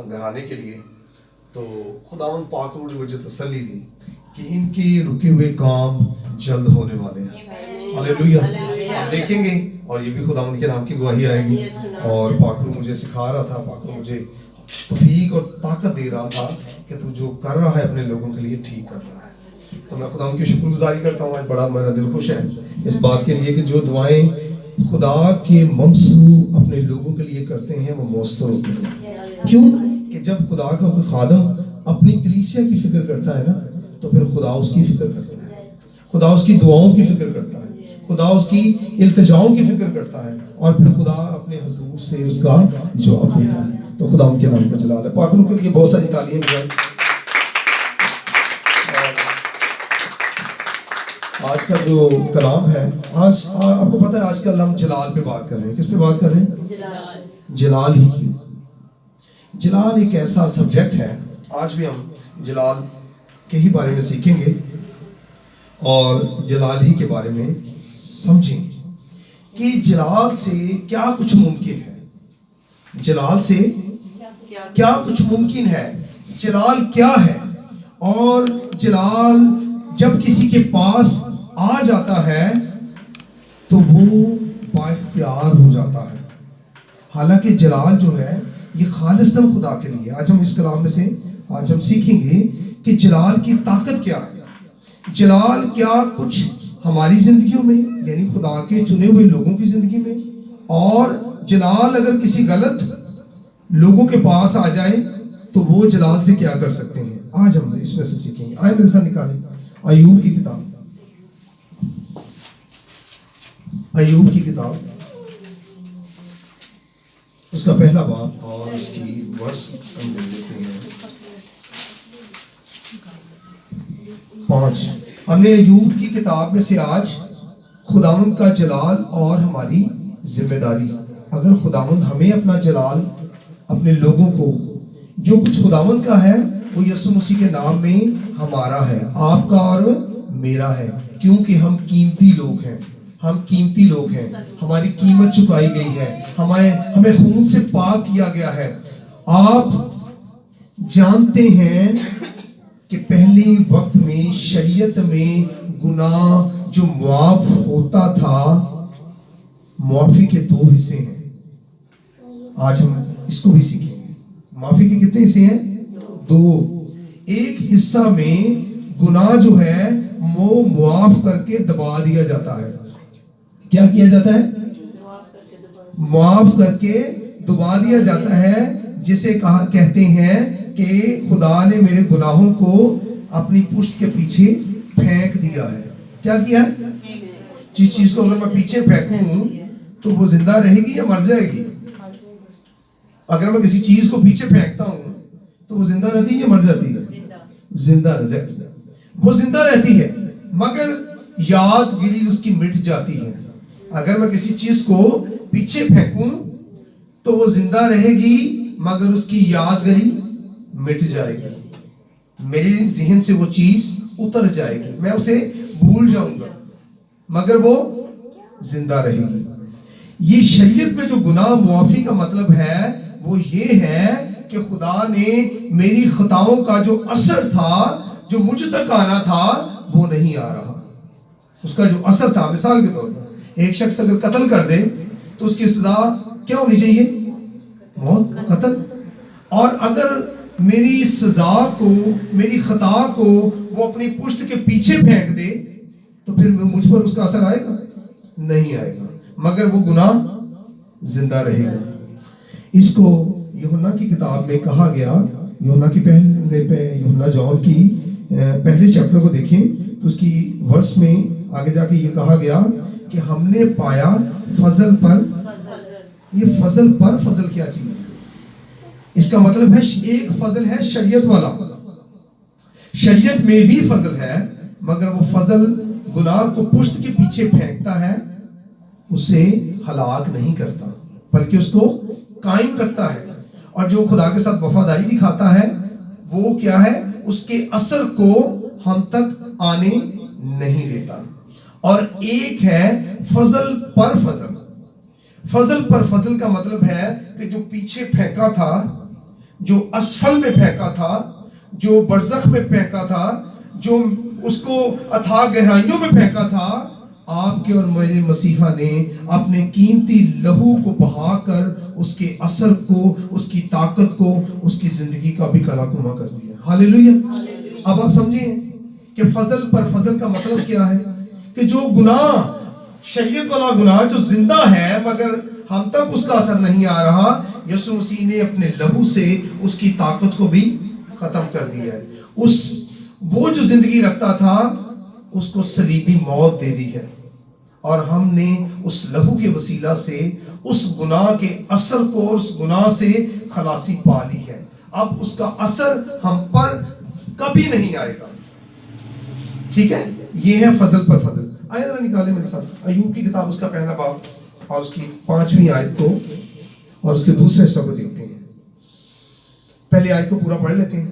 گھرانے کے لیے، تو خداوند پاک نے مجھے تسلی دی کہ ان کے رکے ہوئے کام جلد ہونے والے ہیں۔ ہاللیلویہ۔ آپ دیکھیں گے، اور یہ بھی خداوند کے نام کی گواہی آئے گی۔ اور پاک نے مجھے سکھا رہا تھا، پاک نے مجھے توفیق اور طاقت دے رہا تھا کہ تو جو کر رہا ہے اپنے لوگوں کے لیے ٹھیک کر رہا ہے۔ تو میں خداوند کی شکر گزاری کرتا ہوں، آج بڑا میرا دل خوش ہے اس بات کے لیے کہ جو دعائیں خدا کے ممسو اپنے لوگوں کے لیے کرتے ہیں وہ مؤثر ہوتے ہیں۔ کیوں کہ جب خدا کا کوئی خادم اپنی کلیسیا کی فکر کرتا ہے نا، تو پھر خدا اس کی فکر کرتا ہے، خدا اس کی دعاؤں کی فکر کرتا ہے، خدا اس کی التجاؤں کی فکر کرتا ہے، اور پھر خدا اپنے حضور سے اس کا جواب دیتا ہے۔ تو خدا ان کے نام کا جلال ہے۔ پاک کے لیے بہت ساری تعلیم ہے۔ آج کا جو کلام ہے، آج آپ کو پتہ ہے آج کل ہم جلال پہ بات کر رہے ہیں۔ کس پہ بات کر رہے ہیں؟ جلال ہی کی۔ جلال ایک ایسا سبجیکٹ ہے، آج بھی ہم جلال کے ہی بارے میں سیکھیں گے اور جلال ہی کے بارے میں سمجھیں گے کہ جلال سے کیا کچھ ممکن ہے، جلال سے کیا کچھ ممکن ہے، جلال کیا ہے، اور جلال جب کسی کے پاس آ جاتا ہے تو وہ با اختیار ہو جاتا ہے۔ حالانکہ جلال جو ہے یہ خالصتاً خدا کے لیے۔ آج ہم اس کلام میں سے آج ہم سیکھیں گے کہ جلال کی طاقت کیا ہے، جلال کیا کچھ ہماری زندگیوں میں، یعنی خدا کے چنے ہوئے لوگوں کی زندگی میں، اور جلال اگر کسی غلط لوگوں کے پاس آ جائے تو وہ جلال سے کیا کر سکتے ہیں۔ آج ہم اس میں سے سیکھیں گے۔ آئے میرے ساتھ نکالیں ایوب کی کتاب، ایوب کی کتاب اس کا پہلا باب اور اس کی ورس ہم دیکھ لیتے ہیں 5۔ ہم نے ایوب کی کتاب میں سے آج خداوند کا جلال اور ہماری ذمہ داری، اگر خداوند ہمیں اپنا جلال اپنے لوگوں کو، جو کچھ خداوند کا ہے وہ یسوع مسیح کے نام میں ہمارا ہے، آپ کا اور میرا ہے، کیونکہ ہم قیمتی لوگ ہیں، ہم قیمتی لوگ ہیں، ہماری قیمت چکائی گئی ہے، ہمیں خون سے پاک کیا گیا ہے۔ آپ جانتے ہیں کہ پہلے وقت میں شریعت میں گناہ جو معاف ہوتا تھا، معافی کے 2 حصے ہیں۔ آج ہم اس کو بھی سیکھیں گے۔ معافی کے کتنے حصے ہیں؟ 2۔ ایک حصہ میں گناہ جو ہے وہ معاف کر کے دبا دیا جاتا ہے۔ کیا کیا جاتا ہے؟ معاف کر کے دبا دیا جاتا ہے، جسے کہتے ہیں کہ خدا نے میرے گناہوں کو اپنی پشت کے پیچھے پھینک دیا ہے۔ کیا کیا ہے؟ جس چیز کو اگر میں پیچھے پھینکوں تو وہ زندہ رہے گی یا مر جائے گی؟ اگر میں کسی چیز کو پیچھے پھینکتا ہوں تو وہ زندہ رہتی ہے یا مر جاتی ہے؟ زندہ رہتی ہے۔ وہ زندہ رہتی ہے مگر یادگیری اس کی مٹ جاتی ہے۔ اگر میں کسی چیز کو پیچھے پھینکوں تو وہ زندہ رہے گی مگر اس کی یادگیری مٹ جائے گی، میرے ذہن سے وہ چیز اتر جائے گی، میں اسے بھول جاؤں گا، مگر وہ زندہ رہے گی۔ یہ شریعت میں جو گناہ معافی کا مطلب ہے وہ یہ ہے کہ خدا نے میری خطاؤں کا جو اثر تھا، جو مجھ تک آنا تھا، وہ نہیں آ رہا۔ اس کا جو اثر تھا، مثال کے طور پر ایک شخص اگر قتل کر دے تو اس کی سزا کیا ہونی چاہیے؟ موت، قتل۔ اور اگر میری سزا کو، میری خطا کو وہ اپنی پشت کے پیچھے پھینک دے تو پھر مجھ پر اس کا اثر آئے گا؟ نہیں آئے گا، مگر وہ گناہ زندہ رہے گا۔ اس کو یوحنا کی کتاب میں کہا گیا، یوحنا کی یوحنا جون کی پہلے چیپٹر کو دیکھیں تو اس کی ورس میں آگے جا کے یہ کہا گیا کہ ہم نے پایا فضل پر یہ فضل پر فضل کیا چیز ہے؟ اس کا مطلب ہے ایک فضل ہے شریعت والا، شریعت میں بھی فضل ہے مگر وہ فضل گناہ کو پشت کے پیچھے پھینکتا ہے، اسے ہلاک نہیں کرتا بلکہ اس کو قائم رکھتا ہے، اور جو خدا کے ساتھ وفاداری دکھاتا ہے وہ کیا ہے؟ اس کے اثر کو ہم تک آنے نہیں دیتا۔ اور ایک ہے فضل پر فضل۔ فضل پر فضل کا مطلب ہے کہ جو پیچھے پھینکا تھا جو اسفل میں پھینکا تھا، جو برزخ میں پھینکا تھا، جو اس کو اتھاہ گہرائیوں میں پھینکا تھا، آپ کے اور میرے مسیحا نے اپنے قیمتی لہو کو بہا کر اس کے اثر کو، اس کی طاقت کو، اس کی زندگی کا بھی کلا کما کر دیا۔ ہاللیلویہ۔ اب آپ سمجھیں کہ فضل پر فضل کا مطلب کیا ہے؟ کہ جو گناہ، شریعت والا گناہ جو زندہ ہے مگر ہم تک اس کا اثر نہیں آ رہا، یسوع مسیح نے اپنے لہو سے اس کی طاقت کو بھی ختم کر دیا ہے۔ وہ جو زندگی رکھتا تھا اس کو صلیبی موت دے دی ہے، اور ہم نے اس لہو کے وسیلہ سے اس گناہ کے اثر کو، اس گناہ سے خلاصی پا لی ہے۔ اب اس کا اثر ہم پر کبھی نہیں آئے گا۔ ٹھیک ہے، یہ ہے فضل پر فضل۔ آئے ذرا نکالیں میرے ساتھ ایوب کی کتاب، اس کا پہلا باب اور اس کی 5ویں آیت کو اور اس کے دوسرے حصہ کو دیکھتے ہیں۔ پہلی آیت کو پورا پڑھ لیتے ہیں۔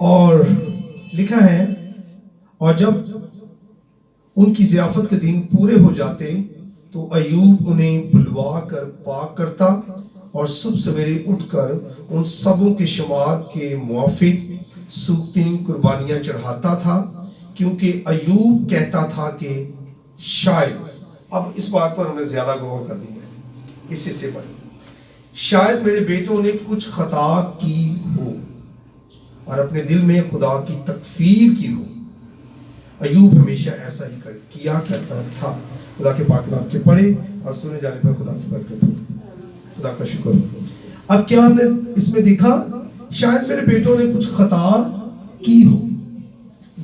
اور لکھا ہے، اور جب ان کی ضیافت کے دن پورے ہو جاتے تو ایوب انہیں بلوا کر پاک کرتا اور صبح سویرے اٹھ کر ان سبوں کے شمار کے موافق سوگتنی قربانیاں چڑھاتا تھا، کیونکہ ایوب کہتا تھا کہ شاید، اب اس بات پر ہمیں زیادہ غور کرنی ہے اس حصے پر، شاید میرے بیٹوں نے کچھ خطا کی ہو اور اپنے دل میں خدا کی تکفیر کی ہو۔ ایوب ہمیشہ ایسا ہی کیا کرتا تھا۔ خدا کے پاک نام کے پڑھے اور سنے جانے پر خدا کی برکت ہو۔ خدا کا شکر ہو۔ اب کیا ہم نے اس میں دیکھا؟ شاید میرے بیٹوں نے کچھ خطا کی ہو۔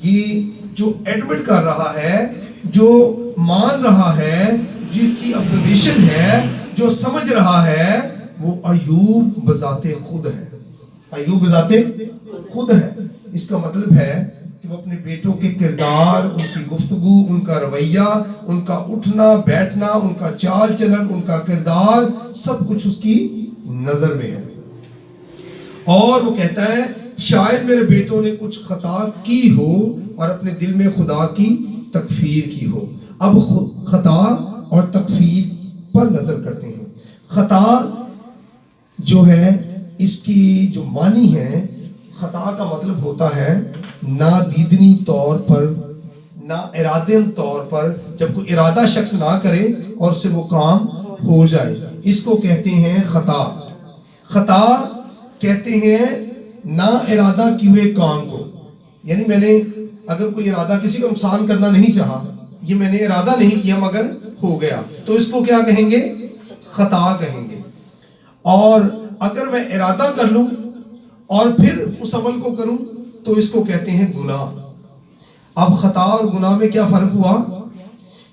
یہ جو ایڈمٹ کر رہا ہے، جو مان رہا ہے، جس کی observation ہے، جو سمجھ رہا ہے، وہ ایوب بذات خود ہے۔ ایوب بذات خود ہے۔ اس کا مطلب ہے کہ وہ اپنے بیٹوں کے کردار، ان کی گفتگو، ان کا رویہ، ان کا اٹھنا بیٹھنا، ان کا چال چلن، ان کا کردار، سب کچھ اس کی نظر میں ہے۔ اور وہ کہتا ہے شاید میرے بیٹوں نے کچھ خطا کی ہو اور اپنے دل میں خدا کی تکفیر کی ہو۔ اب خطا اور تکفیر پر نظر کرتے ہیں۔ خطا جو ہے، اس کی جو معنی ہے، خطا کا مطلب ہوتا ہے نادیدنی طور پر، نا ارادن طور پر، جب کوئی ارادہ شخص نہ کرے اور سے وہ کام ہو جائے، اس کو کہتے ہیں خطا۔ خطا کہتے ہیں نا ارادہ کیے ہوئے کام کو، یعنی میں نے اگر کوئی ارادہ کسی کو نقصان کرنا نہیں چاہا، یہ میں نے ارادہ نہیں کیا مگر ہو گیا، تو اس کو کیا کہیں گے؟ خطا کہیں گے۔ اور اگر میں ارادہ کر لوں اور پھر اس عمل کو کروں تو اس کو کہتے ہیں گناہ۔ اب خطا اور گناہ میں کیا فرق ہوا؟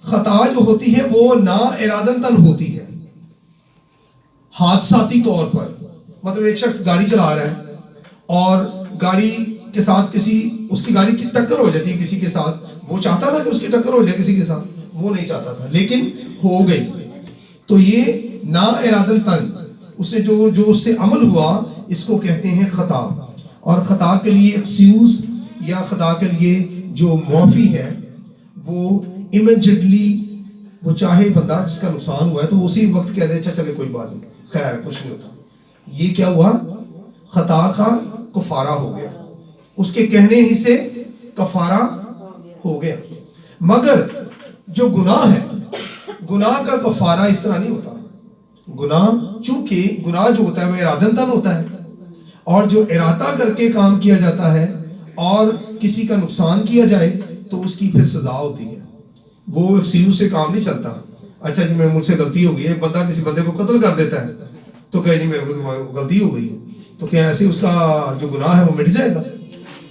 خطا جو ہوتی ہے وہ نا ارادتاً ہوتی ہے، حادثاتی طور پر۔ مطلب ایک شخص گاڑی چلا رہا ہے اور گاڑی کے ساتھ اس کی گاڑی کی ٹکر ہو جاتی ہے کسی کے ساتھ، وہ چاہتا تھا کہ اس کی ٹکر ہو جائے کسی کے ساتھ، وہ نہیں چاہتا تھا لیکن ہو گئی، تو یہ نا ارادتاً اس نے جو اس سے عمل ہوا، اس کو کہتے ہیں خطا۔ اور خطا کے لیے ایکسکیوز یا خطا کے لیے جو معافی ہے، وہ امیجیٹلی، وہ چاہے بندہ جس کا نقصان ہوا ہے تو اسی وقت کہہ دے اچھا چلے کوئی بات نہیں، خیر کچھ نہیں ہوتا۔ یہ کیا ہوا؟ خطا کا کفارہ ہو گیا، اس کے کہنے ہی سے کفارہ ہو گیا۔ مگر جو گناہ ہے، گناہ کا کفارہ اس طرح نہیں ہوتا۔ گناہ، چونکہ گناہ جو ہوتا ہے وہ ارادتاً ہوتا ہے، اور جو ارادہ کر کے کام کیا جاتا ہے اور کسی کا نقصان کیا جائے تو اس کی پھر سزا ہوتی ہے۔ وہ ایکسکیوز سے کام نہیں چلتا۔ اچھا جی مجھ سے غلطی ہو گئی ہے، بندہ کسی بندے کو قتل کر دیتا ہے تو کہ جی میرے کو غلطی ہو گئی ہے، تو کیا ایسے اس کا جو گناہ ہے وہ مٹ جائے گا؟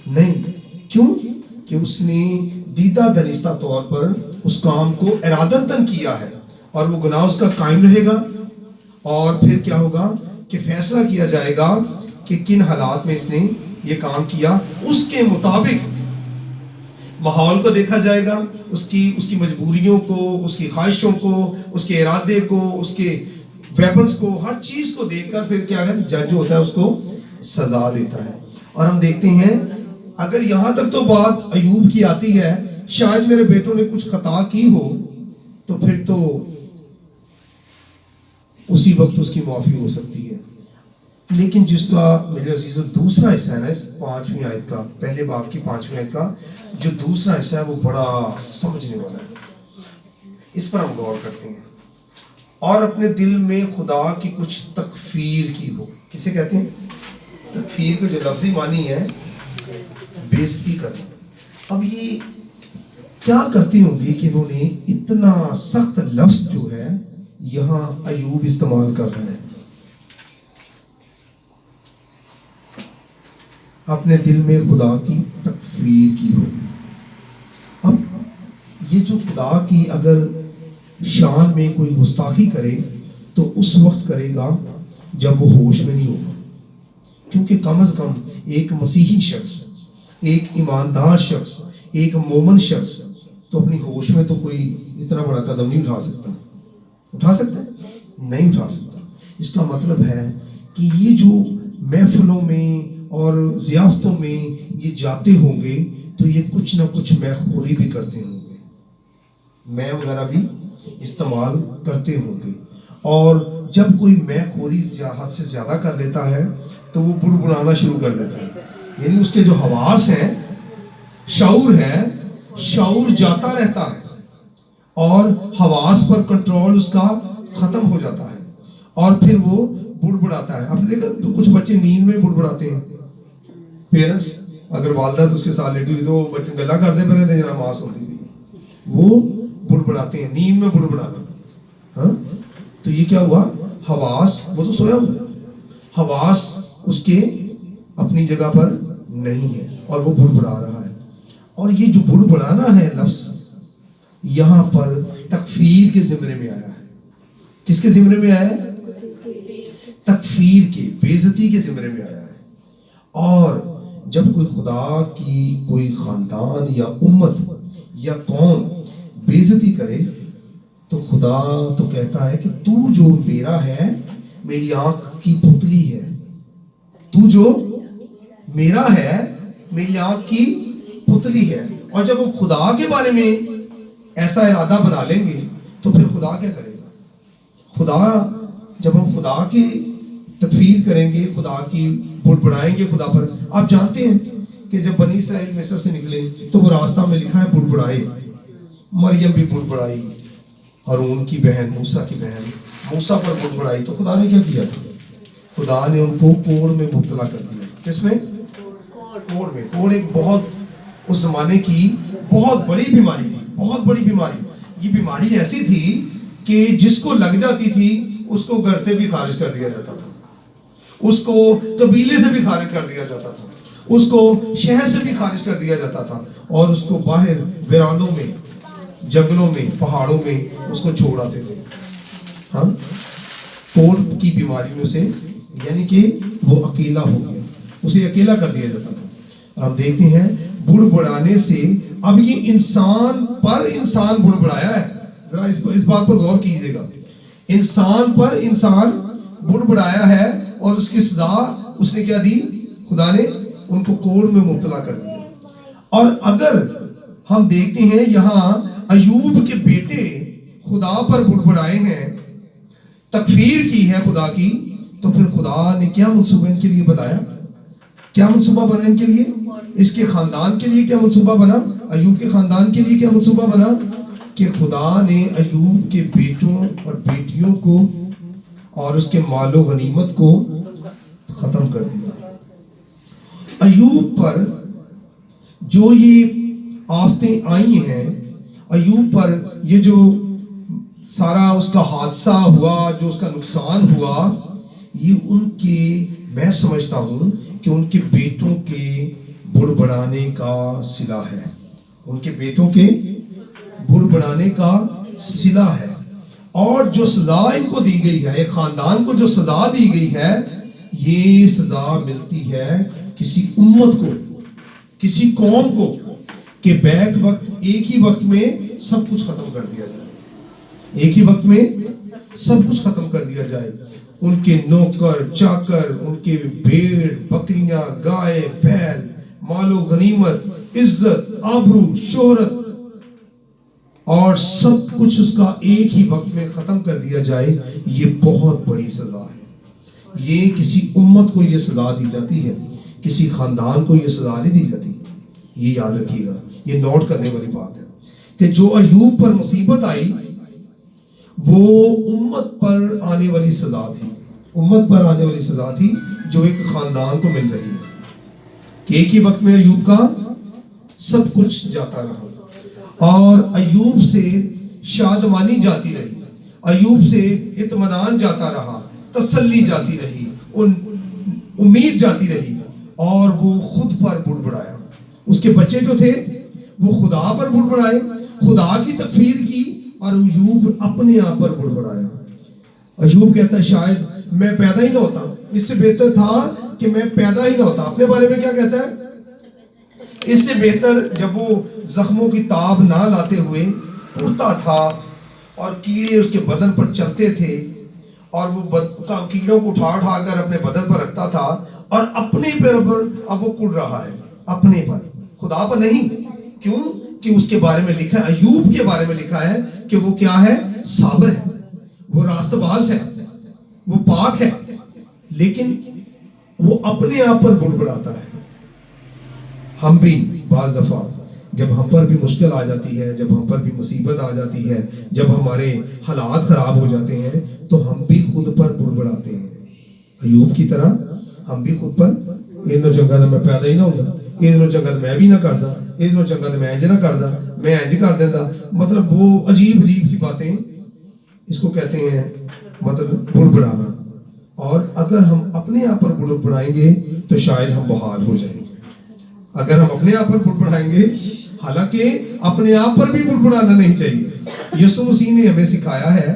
نہیں۔ کیوں؟ کہ اس نے دیدہ دانستہ طور پر اس کام کو ارادتاً کیا ہے، اور وہ گناہ اس کا قائم رہے گا۔ اور پھر کیا ہوگا کہ فیصلہ کیا جائے گا کہ کن حالات میں اس نے یہ کام کیا، اس کے مطابق ماحول کو دیکھا جائے گا، اس کی مجبوریوں کو، اس کی خواہشوں کو، اس کے ارادے کو، اس کے ویپنز کو، ہر چیز کو دیکھ کر پھر کیا ہے، جج ہوتا ہے اس کو سزا دیتا ہے۔ اور ہم دیکھتے ہیں اگر یہاں تک تو بات ایوب کی آتی ہے شاید میرے بیٹوں نے کچھ خطا کی ہو، تو پھر تو اسی وقت اس کی معافی ہو سکتی ہے۔ لیکن جس کا میرے عزیزوں دوسرا حصہ ہے نا اس 5ویں آیت کا، پہلے باب کی 5ویں آیت کا جو دوسرا حصہ ہے وہ بڑا سمجھنے والا ہے، اس پر ہم غور کرتے ہیں. اور اپنے دل میں خدا کی کچھ تکفیر کی ہو. کسے کہتے ہیں؟ تکفیر کا جو لفظی معنی ہے بے عزتی کرنا. اب یہ کیا کرتے ہوں گے کہ انہوں نے اتنا سخت لفظ جو ہے یہاں ایوب استعمال کر رہے ہیں. اپنے دل میں خدا کی تکفیر کی ہو. اب یہ جو خدا کی اگر شان میں کوئی گستاخی کرے تو اس وقت کرے گا جب وہ ہوش میں نہیں ہوگا. کیونکہ کم از کم ایک مسیحی شخص، ایک ایماندار شخص، ایک مومن شخص تو اپنی ہوش میں تو کوئی اتنا بڑا قدم نہیں اٹھا سکتا. اٹھا سکتا ہے؟ نہیں اٹھا سکتا. اس کا مطلب ہے کہ یہ جو محفلوں میں اور ضیافتوں میں یہ جاتے ہوں گے تو یہ کچھ نہ کچھ میخوری بھی کرتے ہوں گے، میں وغیرہ بھی استعمال کرتے ہوں گے. اور جب کوئی میخوری حد سے زیادہ کر لیتا ہے تو وہ بڑبڑانا شروع کر دیتا ہے. یعنی اس کے جو حواس ہیں، شعور ہے، شعور جاتا رہتا ہے اور حواس پر کنٹرول اس کا ختم ہو جاتا ہے اور پھر وہ بڑبڑاتا ہے. آپ نے دیکھا تو کچھ بچے نیند میں بڑبڑاتے ہیں. پیرنٹس اگر والدہ تو اس کے ساتھ لیٹی ہوئی تو بچے گلا کرتے پہ رہتے ہیں، جناب آواز سنتی تھی، وہ بڑبڑاتے ہیں، نیند میں بڑبڑانا. ہاں تو یہ کیا ہوا؟ حواس، وہ تو سویا ہوا ہے، حواس اس کے اپنی جگہ پر نہیں ہے اور وہ بڑبڑا رہا ہے. اور یہ جو بڑبڑانا ہے لفظ یہاں پر تکفیر کے زمرے میں آیا ہے. کس کے زمرے میں آیا ہے؟ تکفیر کے، بے عزتی کے زمرے میں آیا ہے. اور جب کوئی خدا کی کوئی خاندان یا امت یا قوم بے عزتی کرے تو خدا تو کہتا ہے کہ تو جو میرا ہے میری آنکھ کی پتلی ہے، تو جو میرا ہے میری آنکھ کی پتلی ہے. اور جب ہم خدا کے بارے میں ایسا ارادہ بنا لیں گے تو پھر خدا کیا کرے گا؟ خدا، جب ہم خدا کی تکفیر کریں گے، خدا کی بڑبڑائیں گے خدا پر. آپ جانتے ہیں کہ جب بنی اسرائیل مصر سے نکلے تو وہ راستہ میں لکھا ہے بڑبڑائے. مریم بھی بڑبڑائی، ہارون کی بہن، موسیٰ کی بہن موسیٰ پر بڑبڑائی. تو خدا نے کیا کیا تھا؟ خدا نے ان کو کوڑ میں مبتلا کر دیا. کس میں؟ کوڑ میں. کوڑ ایک بہت اس زمانے کی بہت بڑی بیماری تھی، بہت بڑی بیماری. یہ بیماری ایسی تھی کہ جس کو لگ جاتی تھی اس کو گھر سے بھی خارج کر دیا جاتا تھا، اس کو قبیلے سے بھی خارج کر دیا جاتا تھا، اس کو شہر سے بھی خارج کر دیا جاتا تھا اور اس کو باہر ویرانوں میں، جنگلوں میں، پہاڑوں میں اس کو چھوڑ آتے تھے. ہاں، کوڑ کی بیماری میں سے، یعنی کہ وہ اکیلا ہو گیا، اسے اکیلا کر دیا جاتا تھا. اور ہم دیکھتے ہیں بڑبڑانے سے اب یہ انسان پر انسان بڑبڑایا ہے. ذرا اس بات پر غور کیجئے گا. انسان پر انسان بڑبڑایا ہے اور اس کی سزا اس نے کیا دی؟ خدا نے ان کو کوڑ میں مبتلا کر دیا. اور اگر ہم دیکھتے ہیں یہاں ایوب کے بیٹے خدا پر بڑبڑائے ہیں، تکفیر کی ہے خدا کی، تو پھر خدا نے کیا منصوبہ ان کے لیے بنایا؟ کیا منصوبہ بنا ان کے لیے؟ اس کے خاندان کے لیے کیا منصوبہ بنا؟ ایوب کے خاندان کے لیے کیا منصوبہ بنا؟ کہ خدا نے ایوب کے بیٹوں اور بیٹیوں کو اور اس کے مال و غنیمت کو ختم کر دیا. ایوب پر جو یہ آفتیں آئی ہیں، ایوب پر یہ جو سارا اس کا حادثہ ہوا، جو اس کا نقصان ہوا، یہ ان کے، میں سمجھتا ہوں کہ ان کے بیٹوں کے بڑبڑانے کا صلہ ہے. ان کے بیٹوں کے بڑبڑانے کا صلہ ہے. اور جو سزا ان کو دی گئی ہے، ایک خاندان کو جو سزا دی گئی ہے، یہ سزا ملتی ہے کسی امت کو، کسی قوم کو، کہ بیک وقت ایک ہی وقت میں سب کچھ ختم کر دیا جائے. ایک ہی وقت میں سب کچھ ختم کر دیا جائے. ان کے نوکر چاکر، ان کے بھیڑ بکریاں، گائے بیل، مال و غنیمت، عزت، آبرو، شہرت، اور سب کچھ اس کا ایک ہی وقت میں ختم کر دیا جائے. یہ بہت بڑی سزا ہے. یہ کسی امت کو یہ سزا دی جاتی ہے، کسی خاندان کو یہ سزا نہیں دی جاتی. یہ یاد رکھیے گا، یہ نوٹ کرنے والی بات ہے کہ جو ایوب پر مصیبت آئی وہ امت پر آنے والی سزا تھی، امت پر آنے والی سزا تھی جو ایک خاندان کو مل رہی ہے کہ ایک ہی وقت میں ایوب کا سب کچھ جاتا رہا اور ایوب سے شادمانی جاتی رہی، ایوب سے اطمینان جاتا رہا، تسلی جاتی رہی، امید جاتی رہی، اور وہ خود پر بڑبڑایا. اس کے بچے جو تھے وہ خدا پر بڑبڑائے، خدا کی تکفیر کی، اور ایوب اپنے آپ پر بڑبڑایا. ایوب کہتا ہے شاید میں پیدا ہی نہ ہوتا، اس سے بہتر تھا کہ میں پیدا ہی نہ ہوتا. اپنے بارے میں کیا کہتا ہے؟ اس سے بہتر جب وہ زخموں کی تاب نہ لاتے ہوئے اڑتا تھا اور کیڑے اس کے بدن پر چلتے تھے اور وہ کیڑوں کو اٹھا اٹھا کر اپنے بدن پر رکھتا تھا، اور اپنے پر اب وہ کڑ رہا ہے، اپنے پر، خدا پر نہیں. کیوں کہ اس کے بارے میں لکھا ہے، ایوب کے بارے میں لکھا ہے کہ وہ کیا ہے؟ صابر ہے، وہ راست باز ہے، وہ پاک ہے، لیکن وہ اپنے آپ پر بڑبڑاتا ہے. ہم بھی بعض دفعہ جب ہم پر بھی مشکل آ جاتی ہے، جب ہم پر بھی مصیبت آ جاتی ہے، جب ہمارے حالات خراب ہو جاتے ہیں تو ہم بھی خود پر بڑبڑاتے ہیں. ایوب کی طرح ہم بھی خود پر اینو چنگا تو میں پیدا ہی نہ ہوگا، اینو چنگا تو میں بھی نہ کردا، اینو چنگا تو میں انج نہ کردا، میں انج کر دینا. مطلب وہ عجیب عجیب سی باتیں، اس کو کہتے ہیں مطلب بڑبڑانا. اور اگر ہم اپنے آپ پر بڑبڑائیں گے تو شاید ہم بحال ہو جائیں گے. اگر ہم اپنے آپ پر بڑبڑائیں گے، حالانکہ اپنے آپ پر بھی بڑبڑانا نہیں چاہیے. یسوع مسیح نے ہمیں سکھایا ہے،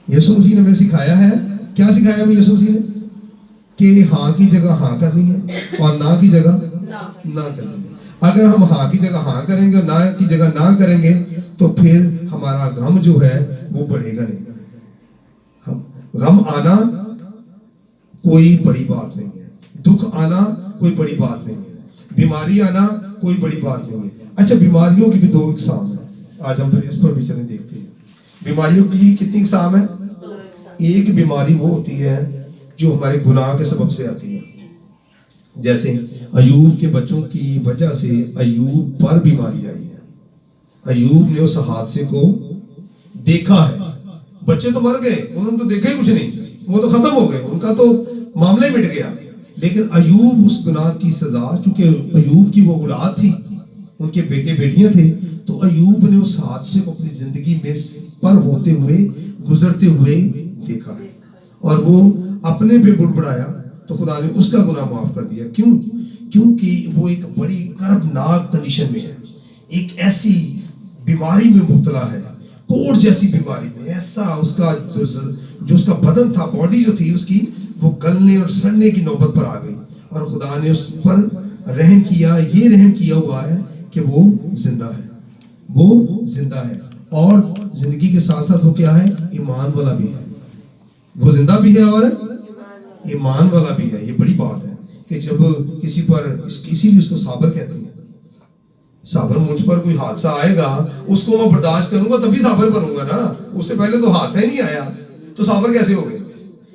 یسوع مسیح نے ہمیں سکھایا ہے، کیا سکھایا ہمیں یسوع مسیح نے؟ کہ ہاں کی جگہ ہاں کرنی ہے اور نہ کی جگہ نہ کرنی ہے. اگر ہم ہاں کی جگہ ہاں کریں گے اور نہ کی جگہ نہ کریں گے تو پھر ہمارا غم جو ہے وہ بڑھے گا نہیں. غم آنا کوئی بڑی بات نہیں ہے، دکھ آنا کوئی بڑی بات نہیں ہے، بیماری آنا کوئی بڑی بات نہیں ہے. اچھا، بیماریوں کی بھی دو اقسام ہیں، آج ہم پھر اس پر بھی چلیں دیکھتے ہیں. بیماریوں کی کتنی اقسام ہیں؟ ایک بیماری وہ ہوتی ہے جو ہمارے گناہ کے سبب سے آتی ہے. جیسے ایوب کے بچوں کی وجہ سے ایوب پر بیماری آئی ہے. ایوب نے اس حادثے کو دیکھا ہے. بچے تو مر گئے، انہوں نے تو دیکھا ہی کچھ نہیں، وہ تو ختم ہو گئے، ان کا تو معاملہ ہی مٹ گیا. لیکن ایوب اس گناہ کی سزا، چونکہ ایوب کی وہ اولاد تھی، ان کے بیٹے بیٹیاں تھے، تو ایوب نے اس حادثے کو اپنی زندگی میں پر ہوتے ہوئے، گزرتے ہوئے دیکھا ہے، اور وہ اپنے پہ بڑبڑایا تو خدا نے اس کا گناہ معاف کر دیا. کیونکہ وہ ایک بڑی کربناک کنڈیشن میں ہے، ایک ایسی بیماری میں مبتلا ہے، کوڑ جیسی بیماری میں. ایسا اس کا جو اس کا بدن تھا، باڈی جو تھی اس کی، وہ گلنے اور سڑنے کی نوبت پر آ گئی، اور خدا نے اس پر رحم کیا. یہ رحم کیا ہوا ہے کہ وہ زندہ ہے، وہ زندہ ہے، اور زندگی کے ساتھ ساتھ وہ کیا ہے؟ ایمان والا بھی ہے. وہ زندہ بھی ہے اور ایمان والا بھی ہے. یہ بڑی بات ہے کہ جب کسی پر، اسی لیے اس کو صابر کہتے ہیں. صابر، مجھ پر کوئی حادثہ آئے گا اس کو میں برداشت کروں گا تبھی صابر بنوں گا نا. اس سے پہلے تو حادثہ ہی نہیں آیا تو صابر کیسے ہو گئے؟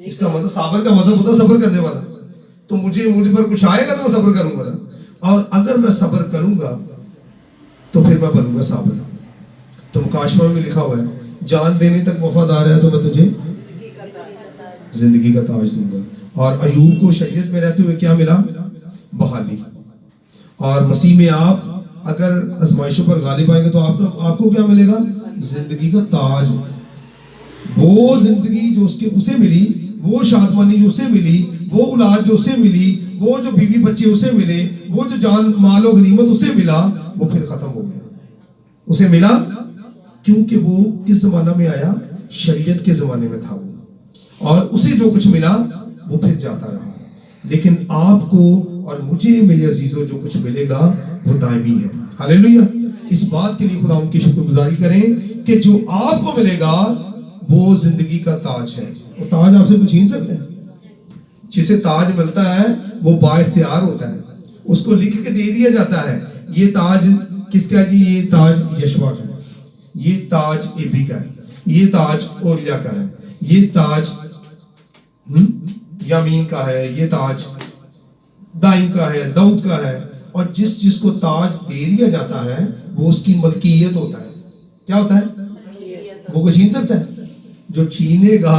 اس کا مطلب، صابر کا مطلب ہوتا ہے صبر کرنے والا. تو مجھ پر کچھ آئے گا تو میں صبر کروں گا نا. اور اگر میں صبر کروں گا تو پھر میں بنوں گا صابر. تو مکاشفہ میں لکھا ہوا ہے، جان دینے تک وفادار ہے تو میں تجھے زندگی کا تاج دوں گا. اور ایوب کو شریعت میں رہتے ہوئے کیا ملا؟ بحالی. اور مسیح میں آپ اگر آزمائشوں پر غالب آئیں گے تو آپ کو کیا ملے گا؟ زندگی کا تاج. وہ زندگی جو اسے ملی، وہ شادمانی جو اسے ملی، وہ اولاد جو اسے ملی، وہ جو بیوی بچے اسے ملے، وہ جو جان مال و غنیمت اسے ملا، وہ پھر ختم ہو گیا. اسے ملا کیونکہ وہ کس زمانہ میں آیا؟ شریعت کے زمانے میں تھا وہ، اور اسے جو کچھ ملا وہ پھر جاتا رہا. لیکن آپ کو اور مجھے، میرے عزیزوں، جو کچھ ملے گا وہ دائمی ہے. ہاللیلویہ. اس بات کے لیے خدا ان کی شکر گزاری کریں کہ جو آپ کو ملے گا وہ زندگی کا تاج ہے. وہ تاج آپ سے کچھ چھین سکتے ہیں؟ جسے تاج ملتا ہے وہ با اختیار ہوتا ہے، اس کو لکھ کے دے دیا جاتا ہے. یہ تاج کس کا جی؟ یہ تاج یشوا کا ہے، یہ تاج ایبی کا ہے، یہ تاج اوریا کا ہے، یہ تاج یامین کا ہے یہ تاج، دائم کا ہے، داؤد کا ہے، اور جس جس کو تاج دے دیا جاتا ہے وہ اس کی ملکیت ہوتا ہے. کیا ہوتا ہے؟ وہ کوئی چھین سکتا ہے؟ جو چھینے گا،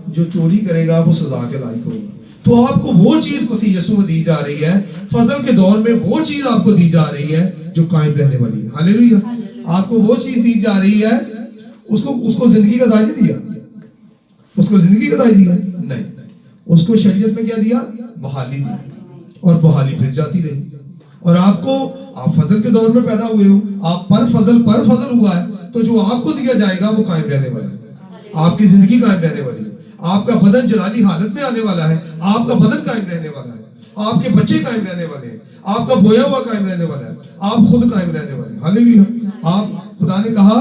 جو چوری کرے گا وہ سزا کے لائق ہوگا. تو آپ کو وہ چیز مسیح یسوع میں دی جا رہی ہے، فضل کے دور میں وہ چیز آپ کو دی جا رہی ہے جو قائم رہنے والی ہے. ہاللیلویہ. آپ کو وہ چیز دی جا رہی ہے، اس کو زندگی کا تاج نہیں دیا. اس کو زندگی کا تاج دیا نہیں، اس کو شریعت میں کیا دیا؟ بحالی دی، اور بحالی پھر جاتی رہی. اور آپ فضل کے دور میں پیدا ہوئے ہو، آپ پر فضل ہوا ہے، تو جو آپ کو دیا جائے گا وہ قائم رہنے والا ہے. آپ کی زندگی قائم رہنے والی ہے. آپ کا بدن جلالی حالت میں آنے والا ہے. آپ کا بدن قائم رہنے والا ہے. آپ کے بچے قائم رہنے والے ہیں. آپ کا بویا ہوا قائم رہنے والا ہے. آپ خود قائم رہنے والے ہیں. ہاللیلویہ. خدا نے کہا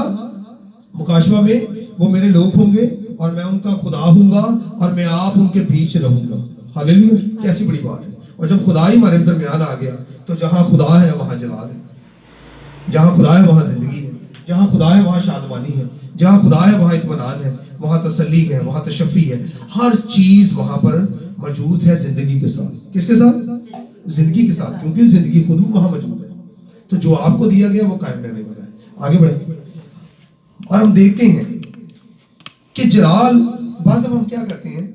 مکاشفہ میں وہ میرے لوگ ہوں گے اور میں ان کا خدا ہوں گا اور میں آپ ان کے بیچ رہوں گا. ہاللیلویہ. کیسی بڑی بات ہے. اور جب خدا ہی ہمارے درمیان آ گیا تو جہاں خدا ہے وہاں جلال ہے، جہاں خدا ہے وہاں زندگی ہے، جہاں خدا ہے وہاں شادمانی ہے، جہاں خدا ہے وہاں اطمینان ہے، وہاں تسلی ہے، وہاں تشفی ہے. ہر چیز وہاں پر موجود ہے زندگی کے ساتھ. کس کے ساتھ؟ زندگی کے ساتھ، کیونکہ زندگی خود وہاں موجود ہے. تو جو آپ کو دیا گیا وہ قائم رہنے والا ہے. آگے بڑھیں اور ہم دیکھتے ہیں کہ جلال، بعض دفعہ ہم کیا کرتے ہیں،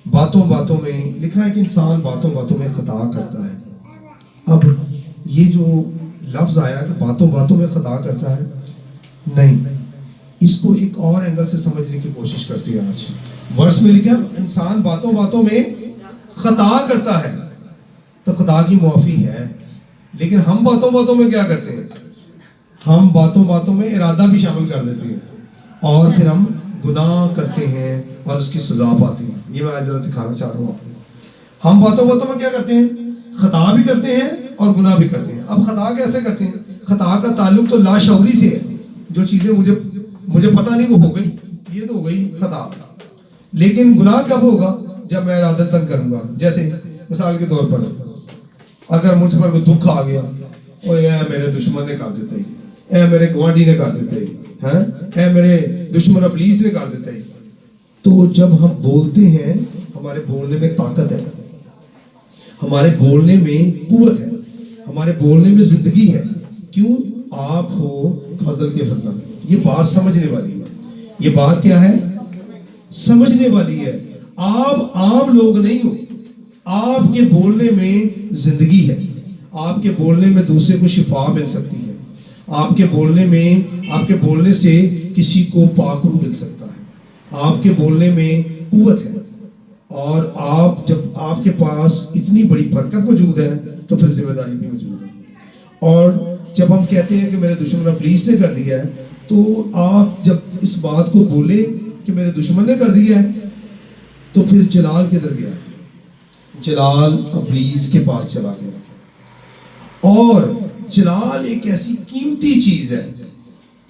باتوں میں لکھا ہے کہ انسان باتوں میں خطا کرتا ہے. اب یہ جو لفظ آیا کہ باتوں میں خطا کرتا ہے، نہیں، اس کو ایک اور اینگل سے سمجھنے کی کوشش کرتے ہیں. آج ورس میں لکھا ہے انسان باتوں میں خطا کرتا ہے، تو خدا کی معافی ہے. لیکن ہم باتوں میں کیا کرتے ہیں؟ ہم باتوں میں ارادہ بھی شامل کر دیتے ہیں اور پھر ہم گناہ کرتے ہیں اور اس کی سزا پاتے ہیں. یہ میں آج ذرا سکھانا چاہ رہا ہوں آپ کو. ہم باتوں میں کیا کرتے ہیں؟ خطا بھی کرتے ہیں اور گناہ بھی کرتے ہیں. اب خطا کیسے کرتے ہیں؟ خطا کا تعلق تو لاشعوری سے ہے. جو چیزیں مجھے پتہ نہیں وہ ہو گئی، یہ تو ہو گئی خطا. لیکن گناہ کب ہوگا؟ جب میں ارادتاً کروں گا. جیسے مثال کے طور پر اگر مجھ پر کوئی دکھ آ گیا، اوے اے میرے دشمن نے کر دیتا ہی، اے میرے گوانڈی نے کر دیتا ہی، اے میرے دشمن ابلیس نے کر دیتا ہی. تو جب ہم بولتے ہیں، ہمارے بولنے میں طاقت ہے، ہمارے بولنے میں قوت ہے، ہمارے بولنے میں زندگی ہے. کیوں؟ آپ ہو فضل کے فضل. یہ بات سمجھنے والی ہے. یہ بات کیا ہے؟ سمجھنے والی ہے. آپ عام لوگ نہیں ہو. آپ کے بولنے میں زندگی ہے. آپ کے بولنے میں دوسرے کو شفا مل سکتی ہے. آپ کے بولنے سے کسی کو پاک روح مل سکتا ہے. آپ کے بولنے میں قوت ہے. اور جب آپ کے پاس اتنی بڑی برکت موجود ہے تو پھر ذمہ داری بھی موجود ہے. اور جب ہم کہتے ہیں کہ میرے دشمن ابلیس نے کر دیا ہے، تو آپ جب اس بات کو بولے کہ میرے دشمن نے کر دیا ہے، تو پھر جلال کدھر گیا؟ جلال ابلیس کے پاس چلا گیا. اور جلال ایک ایسی قیمتی چیز ہے،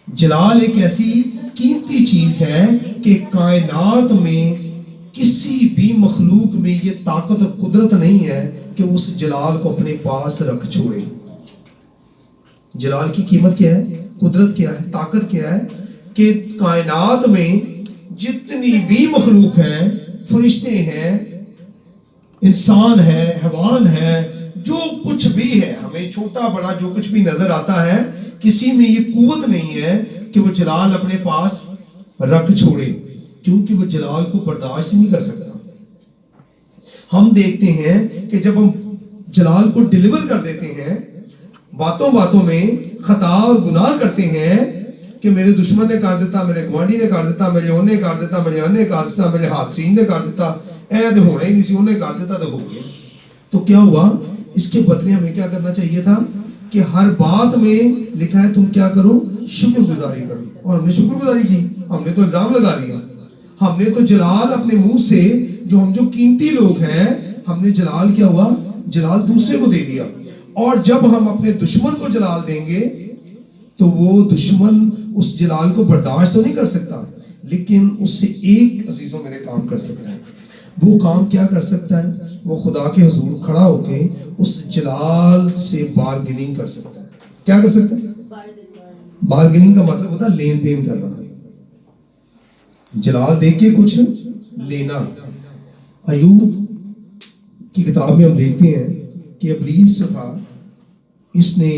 جلال ایک ایسی قیمتی چیز ہے کہ کائنات میں کسی بھی مخلوق میں یہ طاقت اور قدرت نہیں ہے کہ اس جلال کو اپنے پاس رکھ چھوڑے. جلال کی قیمت کیا ہے؟ قدرت کیا ہے؟ طاقت کیا ہے؟ کہ کائنات میں جتنی بھی مخلوق ہیں، فرشتے ہیں، انسان ہے، حیوان ہے، جو کچھ بھی ہے، ہمیں چھوٹا بڑا جو کچھ بھی نظر آتا ہے، کسی میں یہ قوت نہیں ہے کہ وہ جلال اپنے پاس رکھ چھوڑے، کیونکہ وہ جلال کو برداشت نہیں کر سکتا. ہم دیکھتے ہیں کہ جب ہم جلال کو ڈیلیور کر دیتے ہیں، باتوں میں خطا اور گناہ کرتے ہیں کہ میرے دشمن نے کر دیتا، میرے گوانڈی نے کر دیتا، میرے اونے کر دیتا، میرے انے کر دیتا، میرے حادثین نے کر دیتا، اے تو ہونا ہی نہیں سی، انہیں کر دیتا تو ہو گیا. تو کیا ہوا؟ اس کے بدلے ہمیں کیا کرنا چاہیے تھا کہ ہر بات میں لکھا ہے تم کیا کرو؟ شکر گزاری کرو. اور ہم نے شکر گزاری کی، ہم نے تو الزام لگا دیا. ہم نے تو جلال اپنے منہ سے، جو قیمتی لوگ ہیں، ہم نے جلال کیا ہوا؟ جلال دوسرے کو دے دیا. اور جب ہم اپنے دشمن کو جلال دیں گے تو وہ دشمن اس جلال کو برداشت تو نہیں کر سکتا، لیکن اس سے ایک عزیزوں میرے کام کر سکتا ہے. وہ کام کیا کر سکتا ہے؟ وہ خدا کے حضور کھڑا ہو کے اس جلال سے بارگیننگ کر سکتا ہے. کیا کر سکتا ہے؟ بارگیننگ کا مطلب ہوتا ہے لین دین کرنا، جلال دے کے کچھ لینا. ایوب کی کتاب میں ہم دیکھتے ہیں کہ ابلیس جو تھا اس نے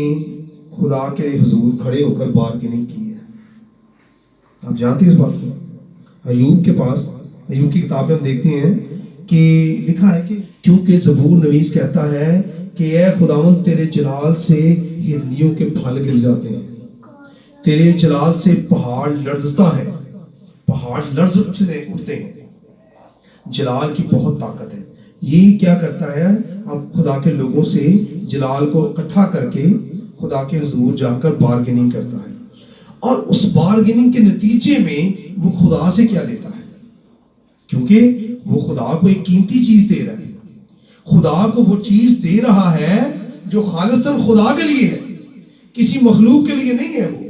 خدا کے حضور کھڑے ہو کر بارگیننگ کی ہے. آپ جانتے ہیں اس بات کو. ایوب کے پاس ایوب کی کتاب میں ہم دیکھتے ہیں کہ لکھا ہے کہ کیونکہ زبور نویس کہتا ہے کہ اے خداوند تیرے جلال سے ہرنیوں کے پھل گر جاتے ہیں, تیرے جلال سے پہاڑ لرزتا ہے, پہاڑ لرز اٹھتے ہیں. جلال کی بہت طاقت ہے. یہ کیا کرتا ہے, اب خدا کے لوگوں سے جلال کو اکٹھا کر کے خدا کے حضور جا کر بارگیننگ کرتا ہے, اور اس بارگیننگ کے نتیجے میں وہ خدا سے کیا لیتا ہے, کیونکہ وہ خدا کو ایک قیمتی چیز دے رہا ہے. خدا کو وہ چیز دے رہا ہے جو خالصتاً خدا کے لیے ہے, کسی مخلوق کے لیے نہیں ہے. وہ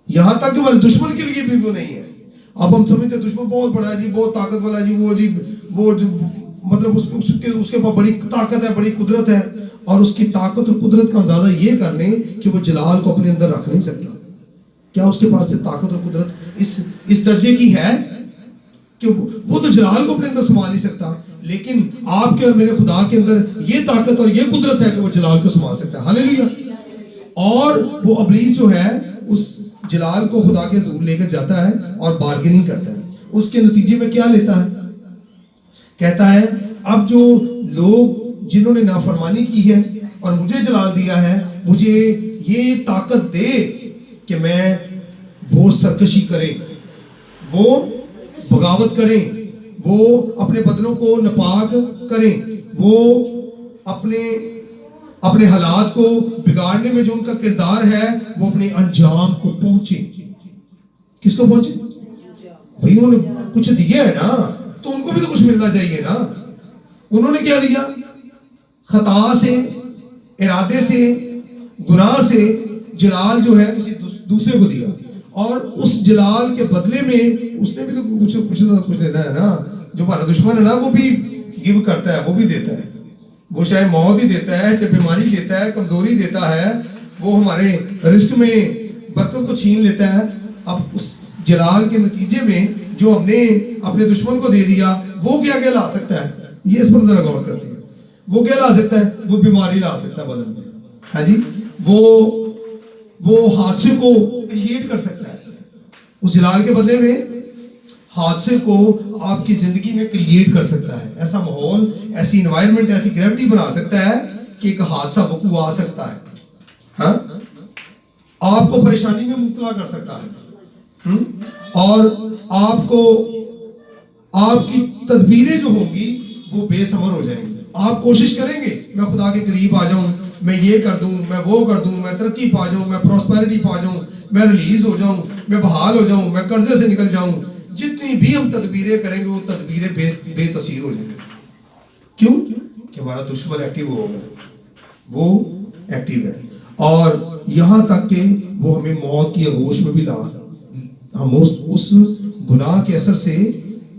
یہاں تک کہ ہمارے دشمن کے لیے بھی وہ نہیں ہے. اب ہم سمجھتے ہیں دشمن بہت بڑا ہے جی, بہت طاقت والا جی, وہ مطلب اس کے پاس بڑی طاقت ہے, بڑی قدرت ہے, اور اس کی طاقت اور قدرت کا اندازہ یہ کر لیں کہ وہ جلال کو اپنے اندر رکھ نہیں سکتا. کیا اس کے پاس پھر طاقت اور قدرت اس درجے کی ہے کہ وہ تو جلال کو اپنے اندر سما نہیں سکتا, لیکن آپ کے اور میرے خدا کے اندر یہ طاقت اور یہ قدرت ہے کہ وہ جلال کو سما سکتا ہے. ہاللیلویا. اور وہ ابلیس جو ہے اس جلال کو خدا کے حضور لے کر جاتا ہے اور بارگیننگ کرتا ہے. اس کے نتیجے میں کیا لیتا ہے, کہتا ہے اب جو لوگ جنہوں نے نافرمانی کی ہے اور مجھے جلال دیا ہے, مجھے یہ طاقت دے کہ میں وہ سرکشی کریں, وہ بغاوت کریں, وہ اپنے بدنوں کو ناپاک کریں, وہ اپنے حالات کو بگاڑنے میں جو ان کا کردار ہے وہ اپنے انجام کو پہنچے. کس کو پہنچے بھائی؟ انہوں نے کچھ دیا ہے نا, تو ان کو بھی تو کچھ ملنا چاہیے نا. انہوں نے کیا دیا؟ خطا سے, ارادے سے, گناہ سے جلال جو ہے کسی دوسرے کو دیا, اور اس جلال کے بدلے میں اس نے بھی تو کچھ دینا ہے نا. جو ہمارا دشمن ہے نا وہ بھی گیو کرتا ہے, وہ بھی دیتا ہے. وہ چاہے موت ہی دیتا ہے, چاہے بیماری دیتا ہے, کمزوری دیتا ہے, وہ ہمارے رزق میں برکت کو چھین لیتا ہے. اب اس جلال کے نتیجے میں جو ہم نے اپنے دشمن کو دے دیا وہ کیا لا سکتا ہے, یہ اس پر ذرا غور کرتے ہیں. وہ کیا لا سکتا ہے؟ وہ بیماری لا سکتا ہے بدن میں, ہاں جی. وہ حادثے کو کریٹ کر سکتا ہے. اس جلال کے بدلے میں حادثے کو آپ کی زندگی میں کریٹ کر سکتا ہے. ایسا ماحول, ایسی انوائرمنٹ, ایسی گریوٹی بنا سکتا ہے کہ ایک حادثہ وقوع آ سکتا ہے, ہاں, آپ کو پریشانی میں مبتلا کر سکتا ہے, اور آپ کی تدبیریں جو ہوں گی وہ بے ثمر ہو جائیں گی. آپ کوشش کریں گے میں خدا کے قریب آ جاؤں, میں یہ کر دوں, میں وہ کر دوں, میں ترقی پا جاؤں, میں پراسپیرٹی پا جاؤں, میں ریلیز ہو جاؤں, میں بحال ہو جاؤں, میں قرضے سے نکل جاؤں. جتنی بھی ہم تدبیریں کریں گے وہ تدبیریں بے تاثیر ہو جائیں گی. کیوں؟ کہ ہمارا دشمن ایکٹیو ہوگا, وہ ایکٹیو ہے, اور یہاں تک کہ وہ ہمیں موت کی آغوش میں بھی ہم اس گناہ کے اثر سے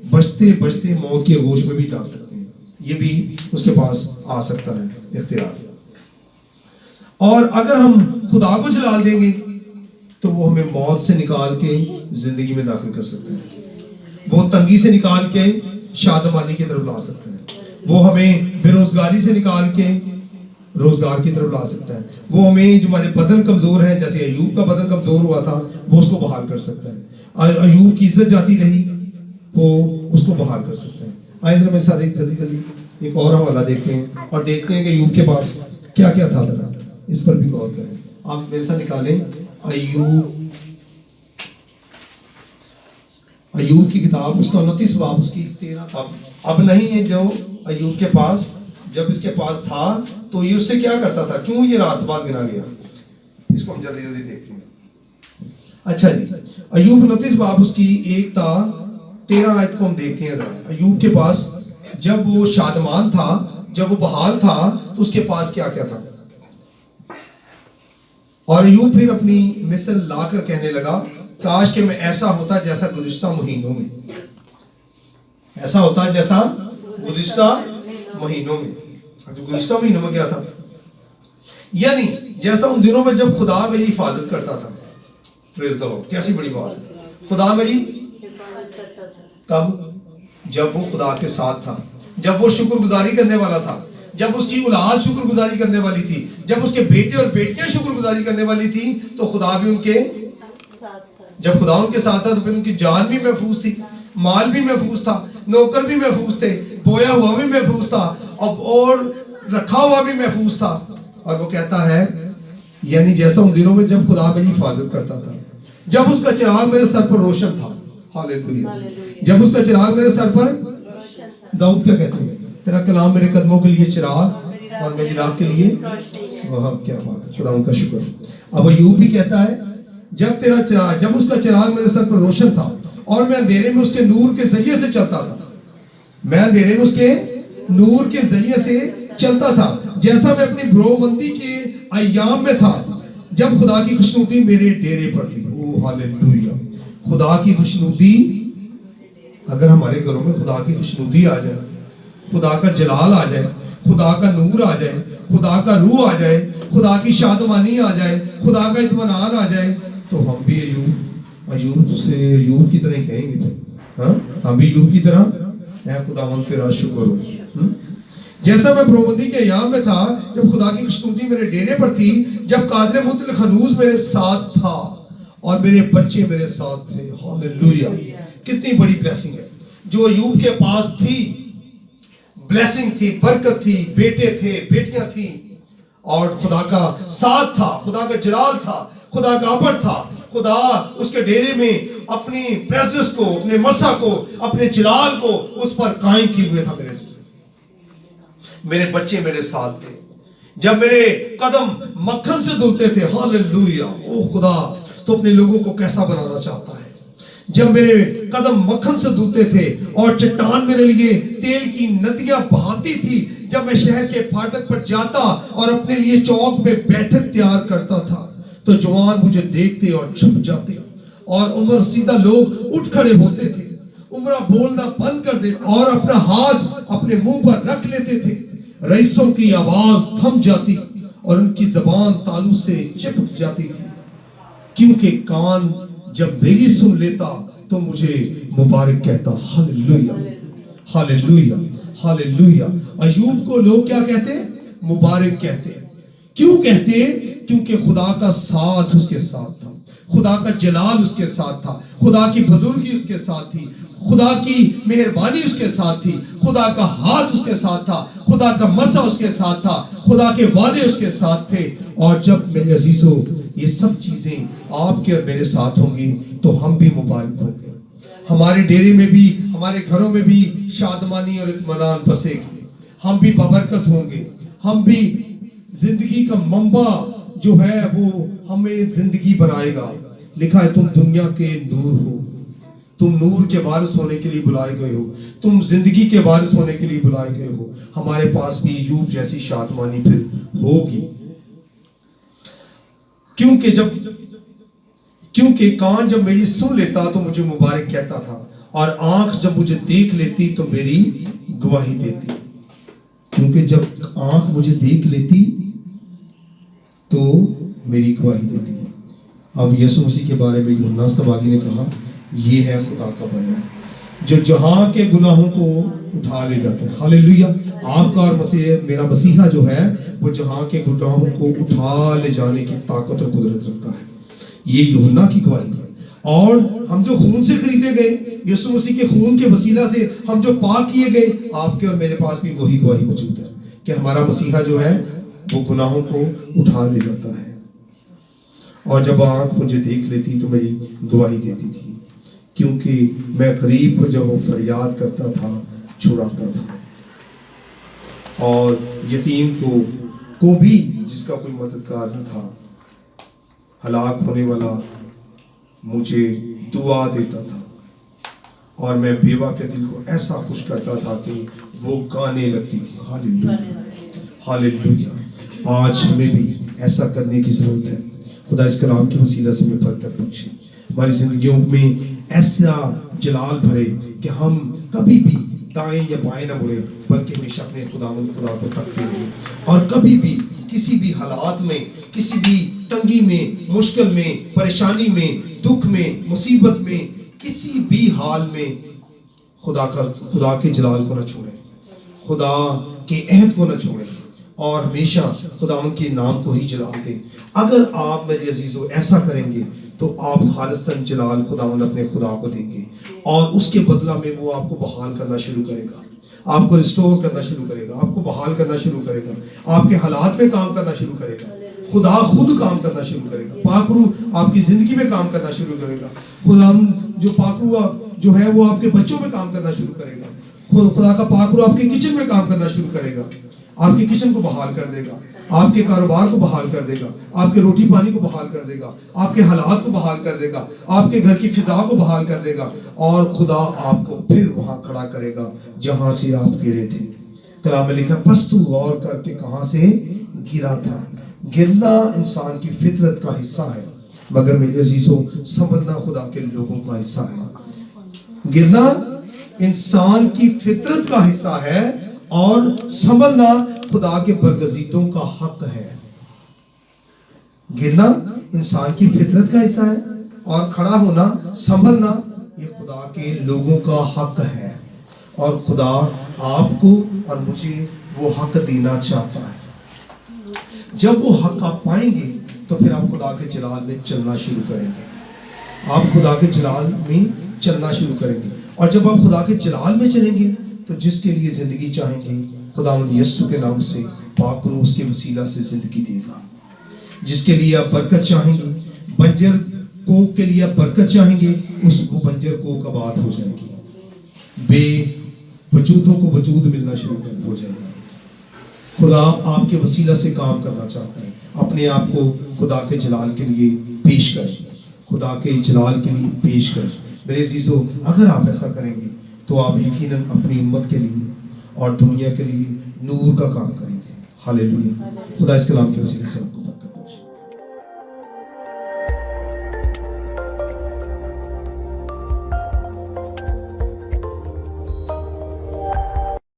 بچتے بچتے موت کی آغوش میں بھی جا سکتے ہیں. یہ بھی اس کے پاس آ سکتا ہے اختیار. اور اگر ہم خدا کو جلال دیں گے تو وہ ہمیں موت سے نکال کے زندگی میں داخل کر سکتا ہے, وہ تنگی سے نکال کے شادمانی کی طرف لا سکتا ہے, وہ ہمیں بے روزگاری سے نکال کے روزگار کی طرف لا سکتا ہے, وہ ہمیں جو ہمارے بدن کمزور ہیں, جیسے ایوب کا بدن کمزور ہوا تھا, وہ اس کو بحال کر سکتا ہے. ایوب کی عزت جاتی رہی, وہ اس کو بحال کر سکتا ہے. آئے ذرا میرے ساتھ جلدی ایک اور حوالہ دیکھتے ہیں اور دیکھتے ہیں کہ ایوب کے پاس کیا کیا تھا. ذرا اس پر بھی غور کریں. آپ میرے ساتھ نکالیں ایوب کی کتاب, اس کا 29 باب, اس کی 13. اب نہیں ہے جو ایوب کے پاس, جب اس کے پاس تھا تو یہ اس سے کیا کرتا تھا, کیوں یہ راست باز گنا گیا, اس کو ہم جلدی جلدی دیکھتے ہیں. اچھا جی, ایوب 29 باب اس کی 1 تا 13 آیت کو ہم دیکھتے ہیں. ذرا ایوب کے پاس جب وہ شادمان تھا, جب وہ بحال تھا, تو اس کے پاس کیا کیا تھا. اور ایوب پھر اپنی مثل لا کر کہنے لگا, کاش کہ میں ایسا ہوتا جیسا گزشتہ مہینوں میں, ایسا ہوتا جیسا گزشتہ مہینوں میں. گزشتہ مہینوں میں کیا تھا, یعنی جیسا ان دنوں میں جب خدا میری حفاظت کرتا تھا. پریز دی لارڈ, کیسی بڑی بات ہے. خدا میری کب, جب وہ خدا کے ساتھ تھا، جب وہ شکر گزاری کرنے والا تھا، جب اس کی اولاد شکر گزاری کرنے والی تھی، جب اس کے بیٹے اور بیٹیاں شکر گزاری کرنے والی تھی، تو خدا بھی ان کے جب خدا ان کے ساتھ تھا تو پھر ان کی جان بھی محفوظ تھی، مال بھی محفوظ تھا، نوکر بھی محفوظ تھے، بویا ہوا بھی محفوظ تھا، اور رکھا ہوا بھی محفوظ تھا. اور وہ کہتا ہے یعنی جیسا ان دنوں میں جب خدا میری حفاظت کرتا تھا، جب اس کا چراغ میرے سر پر روشن تھا. ہاللیلویہ. جب اس کا چراغ میرے سر پر، داؤد کیا کہتے ہیں، تیرا کلام میرے قدموں کے لیے چراغ اور میری راہ کے لیے. واہ کیا بات ہے، خدا ان کا شکر. اب ایوب بھی کہتا ہے جب اس کا چراغ میرے سر پر روشن تھا اور میں اندھیرے میں اس کے نور کے ذریعے سے چلتا تھا. میں اندھیرے میں اس کے نور کے ذریعے سے چلتا تھا، جیسا میں اپنی برومندی کے ایام میں تھا جب خدا کی خوشنودی میرے ڈیرے پر تھی. او ہاللیلویہ. خدا کی خوشنودی، اگر ہمارے گھروں میں خدا کی خوشنودی آ جائے، خدا کا جلال آ جائے، خدا کا نور آ جائے، خدا کا روح آ جائے، خدا کی شادمانی آ جائے، خدا کا اطمینان آ جائے، تو ہم بھی ایوب کی طرح کہیں گے. ہاں ہم بھی ایوب کی طرح، اے خداوند تیرا شکر ہو. جیسا میں برومندی کے ایام میں تھا جب خدا کی خوشنودی میرے ڈیرے پر تھی، جب قادر مطلق ہنوز میرے ساتھ تھا اور میرے بچے میرے ساتھ تھے. ہاللیلویہ. کتنی بڑی بلیسنگ ہے جو ایوب کے پاس تھی. بلیسنگ تھی، برکت تھی، بیٹے تھے، بیٹیاں تھیں، اور خدا کا ساتھ تھا، خدا کا جلال تھا، خدا کا اپر تھا. خدا اس کے ڈیرے میں اپنی پریزنس کو، اپنے مسا کو، اپنے جلال کو اس پر قائم کیے ہوئے تھا. میرے بچے میرے ساتھ تھے جب میرے قدم مکھن سے دھلتے تھے. ہاللیلویہ. او خدا تو اپنے لوگوں کو کیسا بنانا چاہتا ہے. جب میرے قدم مکھن سے دھلتے تھے اور چٹان میرے لیے تیل کی ندیاں بہاتی تھی، جب میں شہر کے پھاٹک پر جاتا اور اپنے لیے چوک میں بیٹھک تیار کرتا تھا، تو جوان مجھے دیکھتے اور چھپ جاتے، اور عمر سیدھا لوگ اٹھ کھڑے ہوتے تھے. عمرہ بولنا بند کر دیتے اور اپنا ہاتھ اپنے منہ پر رکھ لیتے تھے. رئیسوں کی آواز تھم جاتی اور ان کی زبان تالو سے چپک جاتی تھی، کیونکہ کان جب میری سن لیتا تو مجھے مبارک کہتا. ہاللیلویہ. ہاللیلویہ. ہاللیلویہ. ایوب کو لوگ کیا کہتے؟ مبارک کہتے. کیوں کہتے؟ کیونکہ خدا کا ساتھ اس کے ساتھ تھا، خدا کا جلال اس کے ساتھ تھا، خدا کی بزرگی اس کے ساتھ تھی، خدا کی مہربانی اس کے ساتھ تھی، خدا کا ہاتھ اس کے ساتھ تھا، خدا کا مسا اس کے ساتھ تھا، خدا کے وعدے اس کے ساتھ تھے. اور جب میرے عزیزوں یہ سب چیزیں آپ کے اور میرے ساتھ ہوں گی تو ہم بھی مبارک ہوں گے. ہمارے ڈیرے میں بھی، ہمارے گھروں میں بھی شادمانی اور اطمینان بسے گی. ہم بھی بابرکت ہوں گے. ہم بھی زندگی کا منبع جو ہے وہ ہمیں زندگی بنائے گا. لکھا ہے تم دنیا کے نور ہو، تم نور کے وارث ہونے کے لیے بلائے گئے ہو، تم زندگی کے وارث ہونے کے لیے بلائے گئے ہو. ہمارے پاس بھی ایوب جیسی شادمانی پھر ہوگی. کیونکہ کان جب میری سن لیتا تو مجھے مبارک کہتا تھا، اور آنکھ جب مجھے دیکھ لیتی تو میری گواہی دیتی. کیونکہ جب آنکھ مجھے دیکھ لیتی تو میری گواہی دیتی. اب یسوع مسیح کے بارے میں یوحنا باغی نے کہا یہ ہے خدا کا بندہ جو جہاں کے گناہوں کو اٹھا لے جاتا ہے. ہاللیلویہ. آپ کا اور میرا مسیحا جو ہے وہ جہاں کے گناہوں کو اٹھا لے جانے کی طاقت اور قدرت رکھتا ہے. یہ یوحنا کی گواہی ہے. اور ہم جو خون سے خریدے گئے، یسوع مسیح کے خون کے وسیلہ سے ہم جو پاک کیے گئے، آپ کے اور میرے پاس بھی وہی گواہی موجود ہے کہ ہمارا مسیحا جو ہے وہ گناہوں کو اٹھا لے جاتا ہے. اور جب آنکھ مجھے دیکھ لیتی تو میری گواہی دیتی تھی، کیونکہ میں غریب کو جب وہ فریاد کرتا تھا چھڑاتا تھا، اور یتیم کو بھی جس کا کوئی مددگار نہ تھا، ہلاک ہونے والا مجھے دعا دیتا تھا، اور میں بیوہ کے دل کو ایسا خوش کرتا تھا کہ وہ گانے لگتی تھی. ہاللیلویہ. ہاللیلویہ. آج ہمیں بھی ایسا کرنے کی ضرورت ہے. خدا اس کلام کی وسیلہ سے ہمیں برکت بخشے، ہماری زندگیوں میں ایسا جلال بھرے کہ ہم کبھی بھی دائیں یا بائیں نہ مڑیں، بلکہ ہمیشہ اپنے خداوند خدا کو تکتے رہیں، اور کبھی بھی کسی بھی حالات میں، کسی بھی تنگی میں، مشکل میں، پریشانی میں، دکھ میں، مصیبت میں، کسی بھی حال میں خدا کے جلال کو نہ چھوڑیں، خدا کے عہد کو نہ چھوڑیں، اور ہمیشہ خداوند کے نام کو ہی جلال دیں۔ اگر آپ میرے عزیزو ایسا کریں گے تو آپ خالصتاً جلال خداوند اپنے خدا کو دیں گے، اور اس کے بدلہ میں وہ آپ کو بحال کرنا شروع کرے گا، آپ کو ریسٹور کرنا شروع کرے گا، آپ کو بحال کرنا شروع کرے گا، آپ کے حالات میں کام کرنا شروع کرے گا، خدا خود کام کرنا شروع کرے گا، پاک روح آپ کی زندگی میں کام کرنا شروع کرے گا، خدا جو پاک روح جو ہے وہ آپ کے بچوں میں کام کرنا شروع کرے گا، خدا کا پاک روح آپ کے کچن میں کام کرنا شروع کرے گا، آپ کے کچن کو بحال کر دے گا، آپ کے کاروبار کو بحال کر دے گا، آپ کے روٹی پانی کو بحال کر دے گا، آپ کے حالات کو بحال کر دے گا، آپ کے گھر کی فضا کو بحال کر دے گا، اور خدا آپ کو پھر وہاں کھڑا کرے گا جہاں سے آپ گرے تھے۔ کلام میں لکھا پس تو غور کر کے کہاں سے گرا تھا۔ گرنا انسان کی فطرت کا حصہ ہے، مگر میرے عزیزوں سنبھلنا خدا کے لوگوں کا حصہ ہے۔ گرنا انسان کی فطرت کا حصہ ہے، اور سنبھلنا خدا کے برگزیدوں کا حق ہے۔ گرنا انسان کی فطرت کا حصہ ہے، اور کھڑا ہونا، سنبھلنا یہ خدا کے لوگوں کا حق ہے، اور خدا آپ کو اور مجھے وہ حق دینا چاہتا ہے۔ جب وہ حق آپ پائیں گے تو پھر آپ خدا کے جلال میں چلنا شروع کریں گے، آپ خدا کے جلال میں چلنا شروع کریں گے، اور جب آپ خدا کے جلال میں چلیں گے تو جس کے لیے زندگی چاہیں گے خداوند یسوع کے نام سے پاک روح اس کے وسیلہ سے زندگی دے گا۔ جس کے لیے آپ برکت چاہیں گے، بنجر کوک کے لیے آپ برکت چاہیں گے، اس کو بنجر کوک آباد ہو جائے گی، بے وجودوں کو وجود ملنا شروع ہو جائے گا۔ خدا آپ کے وسیلہ سے کام کرنا چاہتا ہے۔ اپنے آپ کو خدا کے جلال کے لیے پیش کر، خدا کے جلال کے لیے پیش کر۔ میرے عزیزو اگر آپ ایسا کریں گے تو آپ یقیناً اپنی امت کے لیے اور دنیا کے لیے نور کا کام کریں گے۔ ہاللیلویا۔ خدا اس کلام کے وسیلے سے